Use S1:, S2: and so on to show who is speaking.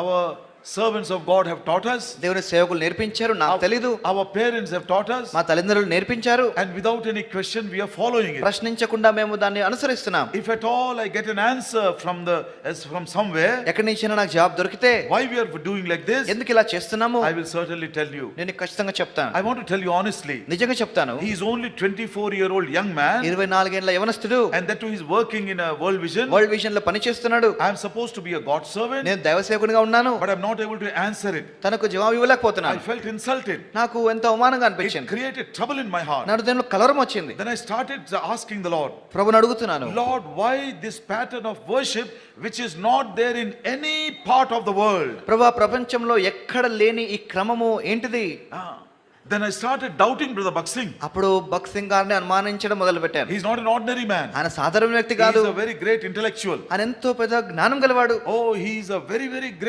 S1: our servants of God have taught us.
S2: దేవుని సేవకులు నేర్పించారు, నాకు తెలీదు.
S1: Our parents have taught us.
S2: మా తల్లిదండ్రులు నేర్పించారు.
S1: And without any question we are following it.
S2: ప్రశ్నించకుండా మేము దాన్ని అనుసరిస్తున్నాం.
S1: If at all I get an answer from somewhere,
S2: ఎక్కడి నుంచైనా నాకు జవాబు దొరికితే
S1: why we are doing like this,
S2: ఎందుకు ఇలా చేస్తున్నాము,
S1: I will certainly tell you.
S2: నేను ఖచ్చితంగా చెప్తాను.
S1: I want to tell you honestly.
S2: నిజంగా చెప్తాను.
S1: He is only 24-year-old young man.
S2: 24 ఏళ్ల యవనస్తుడు.
S1: And that too he is working in a World Vision.
S2: World vision లో పని చేస్తున్నాడు.
S1: I am supposed to be a God servant.
S2: నేను దైవ సేవకునిగా ఉన్నాను.
S1: But I am not able to answer it.
S2: తనకు జవాబు ఇవ్వలేకపోతున్నాను.
S1: I felt insulted.
S2: నాకు ఎంతో అవమానంగా
S1: It
S2: అనిపించింది.
S1: created trouble in my heart.
S2: నా హృదయంలో కలవరం వచ్చింది.
S1: Then I started asking the Lord,
S2: ప్రభువుని అడుగుతున్నాను,
S1: Lord, why this pattern of worship which is not there in any part of the world?
S2: ప్రభువా, ప్రపంచంలో ఎక్కడ లేని ఈ క్రమము ఏంటిది?
S1: Then I started doubting Brother Bakht Singh.
S2: అప్పుడు భక్త్ సింగ్ గారిని అనుమానించడం మొదలు పెట్టాను.
S1: He is not an ordinary man.
S2: ఆయన సాధారణ వ్యక్తి
S1: He
S2: కాదు.
S1: is a very great intellectual.
S2: ఆయన ఎంతో పెద్ద జ్ఞానం గలవాడు.
S1: Oh, he is a very, very great